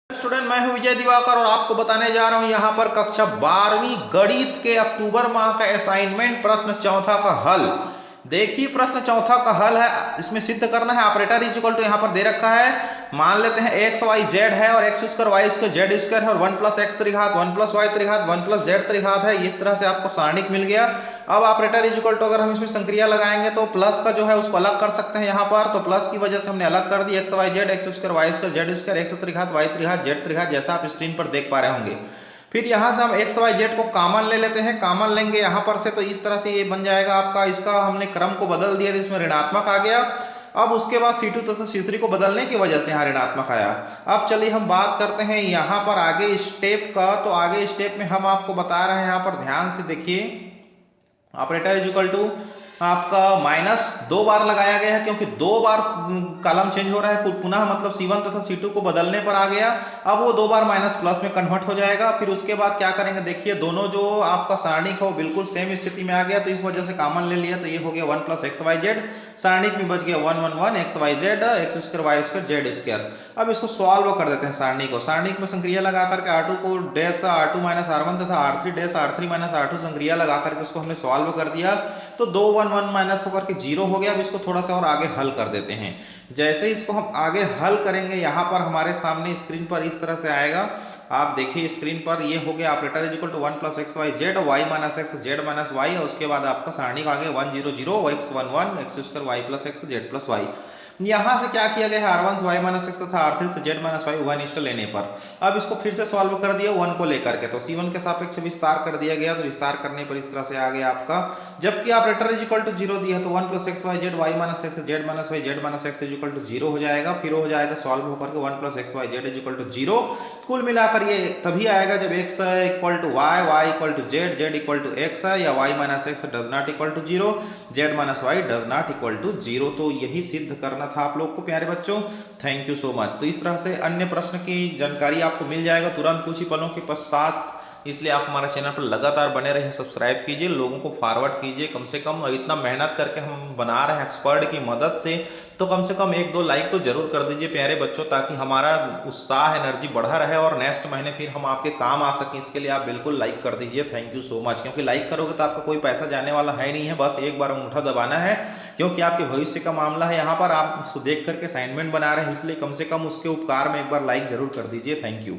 Student, मैं हूं विजय दिवाकर और आपको बताने जा रहा हूं यहां पर कक्षा 12वीं गणित के अक्टूबर माह का असाइनमेंट प्रश्न चौथा का हल। देखिए प्रश्न चौथा का हल है, इसमें सिद्ध करना है ऑपरेटर इज इक्वल टू यहां पर दे रखा है। मान लेते हैं एक्स वाई जेड है और X square Y square Z square है और 1 प्लस एक्स त्रिघात 1 प्लस वाई त्रिघात 1 प्लस जेड त्रिघात है। इस तरह से आपको सारणिक मिल गया। अब ऑपरेटर इज इक्वल टू अगर हम इसमें संक्रिया लगाएंगे तो प्लस का जो है उसको अलग कर सकते हैं यहाँ पर, तो प्लस की वजह से हमने अलग कर दी X Y Z x square Y square Z square X त्रिघात वाई त्रिघात जेड त्रिघात, जैसा आप स्क्रीन पर देख पा रहे होंगे। फिर यहाँ से हम एक्स वाई जेड को कॉमन ले लेते हैं, कॉमन लेंगे यहाँ पर से, तो इस तरह से ये बन जाएगा आपका। इसका हमने क्रम को बदल दिया तो इसमें ऋणात्मक आ गया। अब उसके बाद C2 तथा C3 को बदलने की वजह से यहाँ ऋणात्मक आया। अब चलिए हम बात करते हैं यहाँ पर आगे स्टेप का। तो आगे स्टेप में हम आपको बता रहे हैं, यहाँ पर ध्यान से देखिए, ऑपरेटर इज इक्वल टू आपका माइनस 2 बार लगाया गया है क्योंकि 2 बार कॉलम चेंज हो रहा है, पुनः मतलब C1 तथा C2 को बदलने पर आ गया। अब वो 2 बार माइनस प्लस में कन्वर्ट हो जाएगा। फिर उसके बाद क्या करेंगे, देखिए दोनों जो आपका सारणिक हो बिल्कुल सेम स्थिति में आ गया, तो इस वजह से कॉमन ले लिया, तो ये हो गया 1 प्लस एक्स वाई जेड। सारणिक में बच गया 1 1 1 x Y Z x square Y square Z square. अब इसको सॉल्व कर देते हैं सारणी को। सारणिक में संक्रिया लगा करके R2 को डैश R2 माइनस R1 तथा R3 dash R3 minus R2 संक्रिया लगा करके उसको हमने सॉल्व कर दिया, तो 2 1 1 माइनस होकर के 0 हो गया। अब इसको थोड़ा सा और आगे हल कर देते हैं। जैसे ही इसको हम आगे हल करेंगे, यहाँ पर हमारे सामने स्क्रीन पर इस तरह से आएगा। आप देखिए स्क्रीन पर ये हो गया operator is equal to 1 plus x Y z y minus x z minus y, और उसके बाद आपका सारणी का आगे 1 0 0 x 1 1 x square y plus x z plus y. यहाँ से क्या किया गया है, R1 से y माइनस एक्स तथा R3 से z माइनस वाई उभय निष्ठ लेने पर अब इसको फिर से सॉल्व कर दिया 1 को लेकर के, तो C1 के सापेक्ष विस्तार कर दिया गया, तो विस्तार करने पर इस तरह से आ गया आपका। जबकि ऑपरेटर इज इक्वल टू 0 दिया तो 1 plus x Y z y minus x z minus y z minus x is equal to 0 हो जाएगा। फिर हो जाएगा सॉल्व होकर के 1 plus x Y Z is equal to 0। कुल मिलाकर ये तभी आएगा जब x equal to Y Y equal to Z Z equal to X या Y minus X does not equal to 0 Z minus Y does not equal to 0। तो यही सिद्ध करना था आप लोग को प्यारे बच्चों। Thank you so much. तो इस तरह से अन्य प्रश्न की जानकारी आपको मिल जाएगा तुरंत कुछ ही पलों के पश्चात, इसलिए आप हमारे चैनल पर लगातार बने रहिए, सब्सक्राइब कीजिए, लोगों को फॉरवर्ड कीजिए। कम से कम इतना मेहनत करके हम बना रहे हैं एक्सपर्ट की मदद से कम 1-2 लाइक तो जरूर कर दीजिए प्यारे बच्चों, ताकि हमारा उत्साह एनर्जी बढ़ा रहे और नेक्स्ट महीने फिर हम आपके काम आ सकें। इसके लिए आप बिल्कुल लाइक कर दीजिए। Thank you so much. क्योंकि लाइक करोगे तो आपका कोई पैसा जाने वाला है नहीं है, बस एक बार अंगूठा दबाना है, क्योंकि आपके भविष्य का मामला है। यहाँ पर आप उसको देख करके असाइनमेंट बना रहे हैं, इसलिए कम से कम उसके उपकार में एक बार लाइक जरूर कर दीजिए। Thank you.